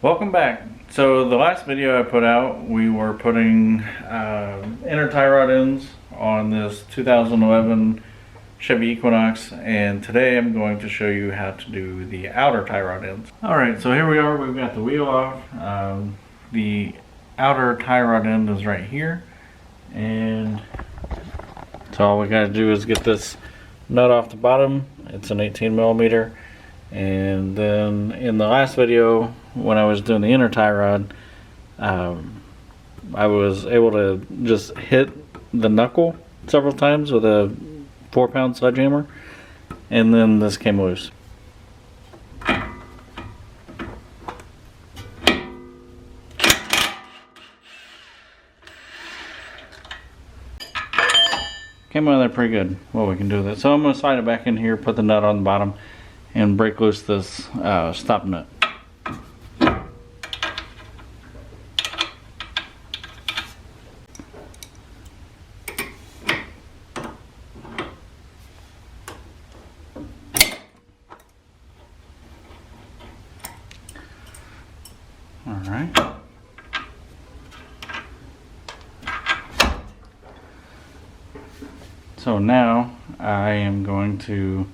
Welcome back. So the last video I put out, we were putting inner tie rod ends on this 2011 Chevy Equinox, and today I'm going to show you how to do the outer tie rod ends. Alright, so here we are. We've got the wheel off. The outer tie rod end is right here, and so all we got to do is get this nut off the bottom. It's an 18 millimeter. And then in the last video, when I was doing the inner tie rod, I was able to just hit the knuckle several times with a 4-pound sledgehammer, and then this came loose. Came out of there pretty good. What we can do with it. So I'm going to slide it back in here, put the nut on the bottom, and break loose this stop nut. Alright. So now I am going to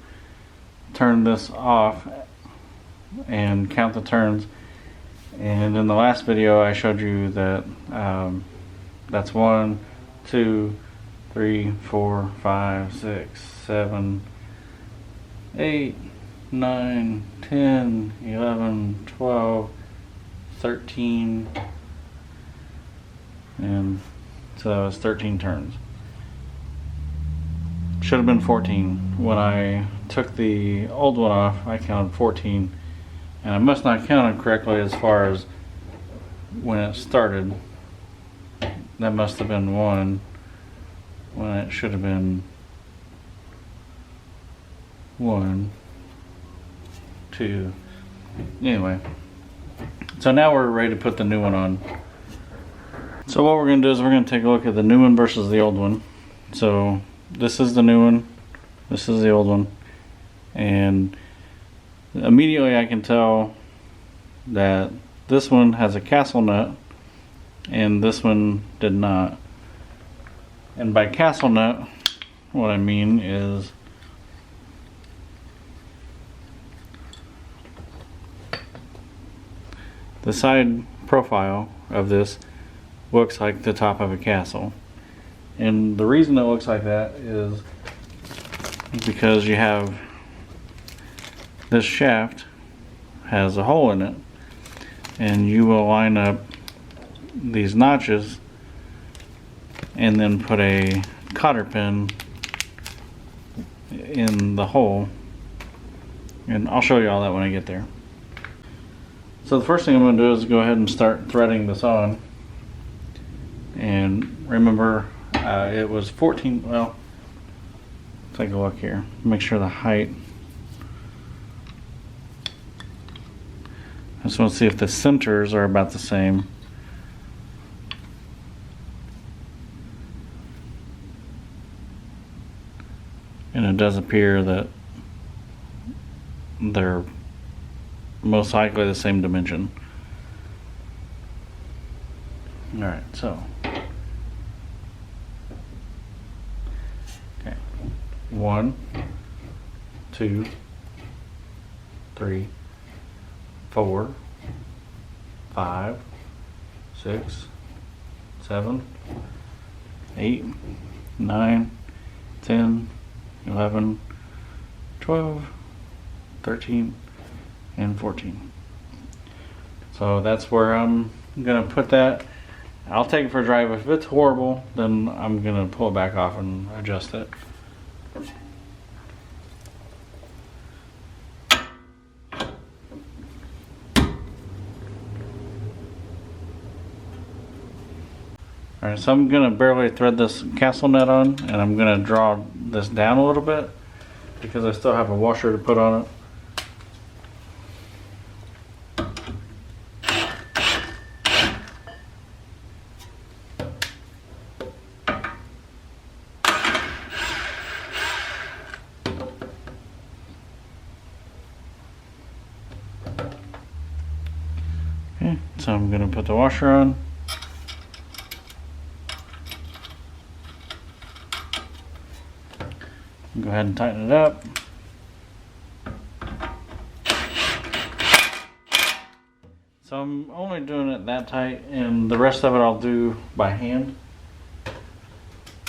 turn this off and count the turns. And in the last video I showed you that that's 1, 2, 3, 4, 5, 6, 7, 8, 9, 10, 11, 12, 13, and so that was 13 turns. Should have been 14. When I took the old one off, I counted 14, and I must not count it correctly as far as when it started. That must have been 1 when it should have been 1, 2. Anyway, so now we're ready to put the new one on. So what we're going to do is we're going to take a look at the new one versus the old one. So this is the new one, this is the old one, and immediately I can tell that this one has a castle nut and this one did not. And by castle nut, what I mean is the side profile of this looks like the top of a castle. And the reason it looks like that is because you have this shaft has a hole in it, and you will line up these notches and then put a cotter pin in the hole, and I'll show you all that when I get there. So the first thing I'm going to do is go ahead and start threading this on. And remember, it was 14, well, take a look here, make sure the height, I just want to see if the centers are about the same. And it does appear that they're most likely the same dimension. Alright, so 1, 2, 3, 4, 5, 6, 7, 8, 9, 10, 11, 12, 13, and 14. So that's where I'm gonna put that. I'll take it for a drive. If it's horrible, then I'm gonna pull it back off and adjust it. Alright, so I'm going to barely thread this castle nut on, and I'm going to draw this down a little bit because I still have a washer to put on it. Okay, so I'm going to put the washer on. Go ahead and tighten it up. So I'm only doing it that tight, and the rest of it I'll do by hand.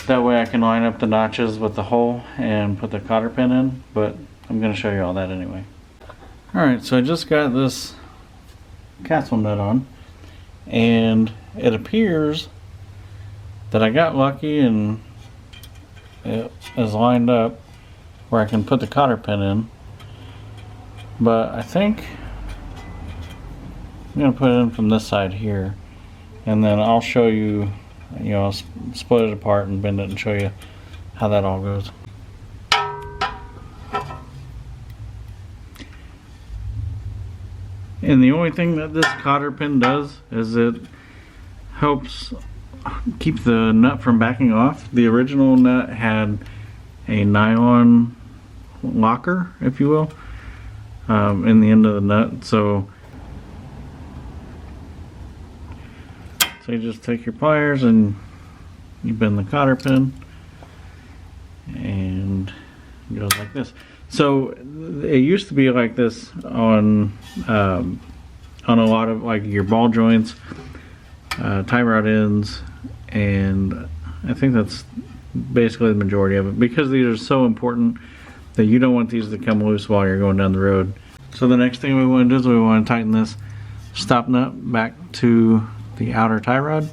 That way I can line up the notches with the hole and put the cotter pin in, but I'm going to show you all that anyway. Alright, so I just got this castle nut on, and it appears that I got lucky and it is lined up where I can put the cotter pin in, but I think I'm going to put it in from this side here, and then I'll show you, I'll split it apart and bend it and show you how that all goes. And the only thing that this cotter pin does is it helps keep the nut from backing off. The original nut had a nylon locker, if you will, in the end of the nut. So you just take your pliers and you bend the cotter pin, and it goes like this. So it used to be like this on a lot of like your ball joints, tie rod ends, and I think that's basically the majority of it, because these are so important that you don't want these to come loose while you're going down the road. So the next thing we want to do is we want to tighten this stop nut back to the outer tie rod.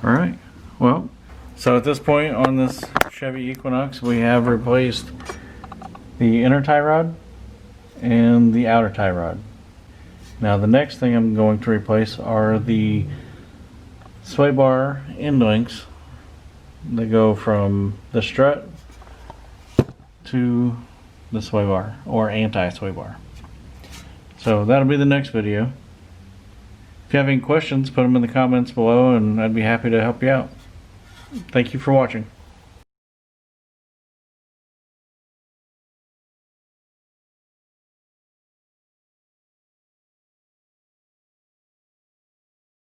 Alright, well, so at this point on this Chevy Equinox, we have replaced the inner tie rod and the outer tie rod. Now the next thing I'm going to replace are the sway bar end links that go from the strut to the sway bar, or anti-sway bar. So that'll be the next video. If you have any questions, put them in the comments below and I'd be happy to help you out. Thank you for watching.